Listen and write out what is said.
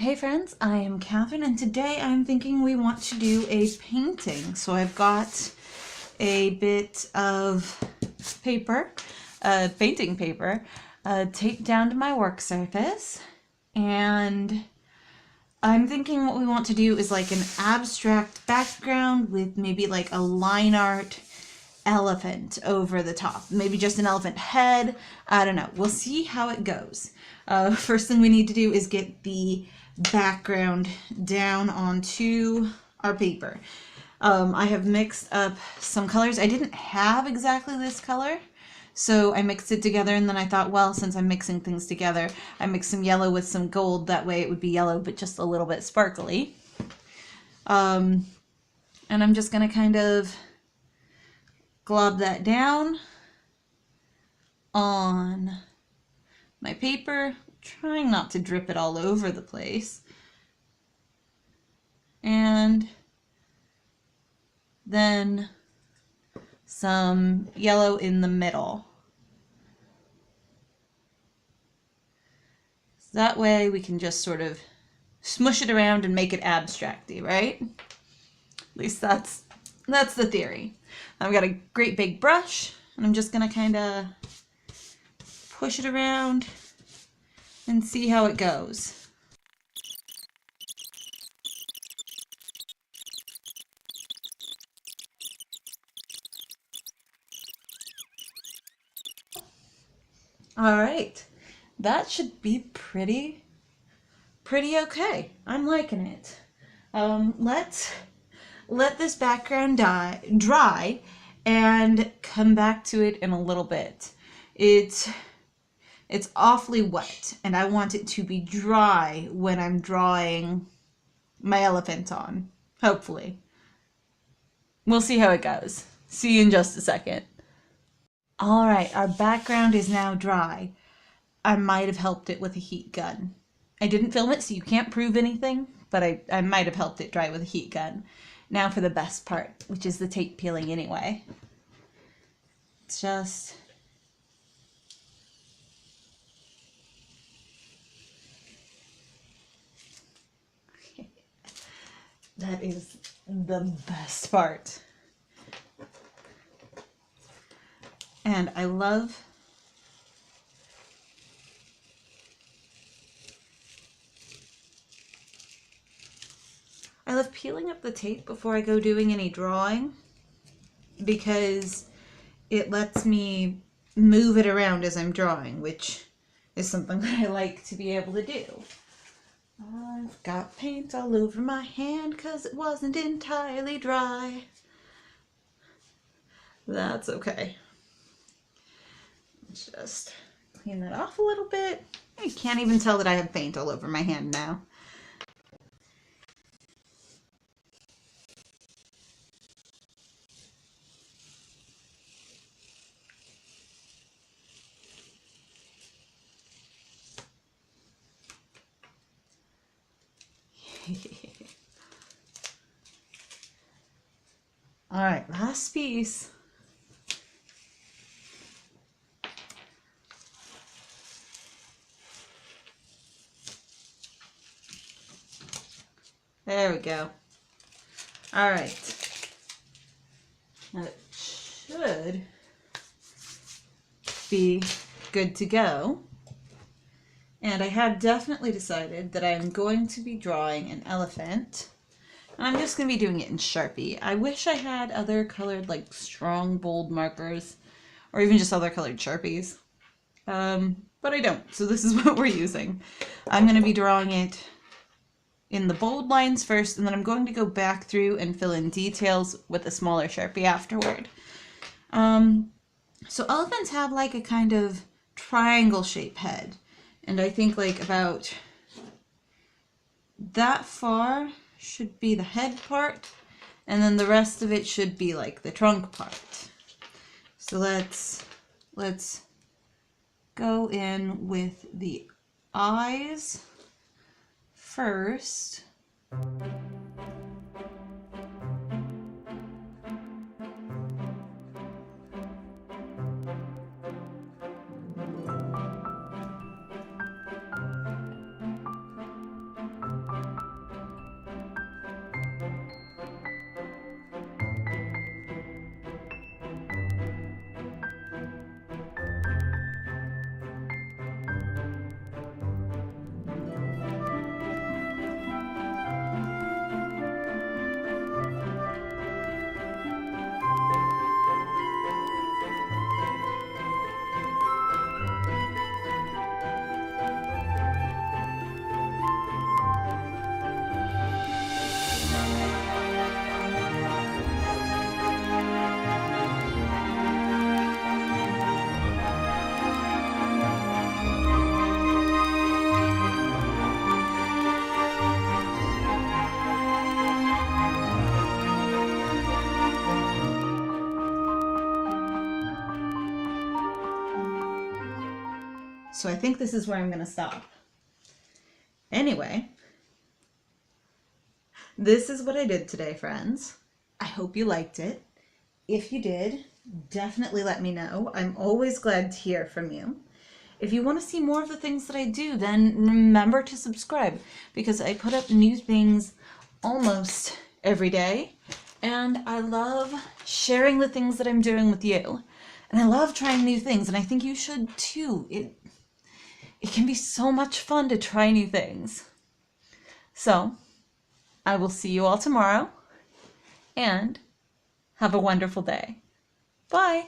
Hey friends, I am Catherine and today I'm thinking we want to do a painting. So I've got a bit of paper, painting paper, taped down to my work surface, and I'm thinking what we want to do is like an abstract background with maybe like a line art elephant over the top. Maybe just an elephant head. I don't know. We'll see how it goes. First thing we need to do is get the background down onto our paper. I have mixed up some colors. I didn't have exactly this color, so I mixed it together, and then I thought, well, since I'm mixing things together, I mixed some yellow with some gold. That way it would be yellow, but just a little bit sparkly. And I'm just going to kind of glob that down on my paper, trying not to drip it all over the place. And then some yellow in the middle. So that way we can just sort of smush it around and make it abstracty, right? At least that's the theory. I've got a great big brush, and I'm just gonna kind of push it around and see how it goes. All right, that should be pretty okay. I'm liking it. Let this background dry and come back to it in a little bit. It's awfully wet, and I want it to be dry when I'm drawing my elephant on, hopefully. We'll see how it goes. See you in just a second. All right, our background is now dry. I might have helped it with a heat gun. I didn't film it, so you can't prove anything, but I might have helped it dry with a heat gun. Now for the best part, which is the tape peeling anyway. It's just... that is the best part. And I love peeling up the tape before I go doing any drawing, because it lets me move it around as I'm drawing, which is something that I like to be able to do. I've got paint all over my hand because it wasn't entirely dry. That's okay. Just clean that off a little bit. You can't even tell that I have paint all over my hand now. All right, last piece. There we go. All right. Now it should be good to go. And I have definitely decided that I'm going to be drawing an elephant. And I'm just going to be doing it in Sharpie. I wish I had other colored, like strong, bold markers, or even just other colored Sharpies. But I don't, so this is what we're using. I'm going to be drawing it in the bold lines first, and then I'm going to go back through and fill in details with a smaller Sharpie afterward. So elephants have like a kind of triangle shape head, and I think like about that far should be the head part, and then the rest of it should be like the trunk part. So let's go in with the eyes first. So I think this is where I'm going to stop. Anyway, this is what I did today, friends. I hope you liked it. If you did, definitely let me know. I'm always glad to hear from you. If you want to see more of the things that I do, then remember to subscribe, because I put up new things almost every day, and I love sharing the things that I'm doing with you. And I love trying new things, and I think you should too. It can be so much fun to try new things. So, I will see you all tomorrow, and have a wonderful day. Bye!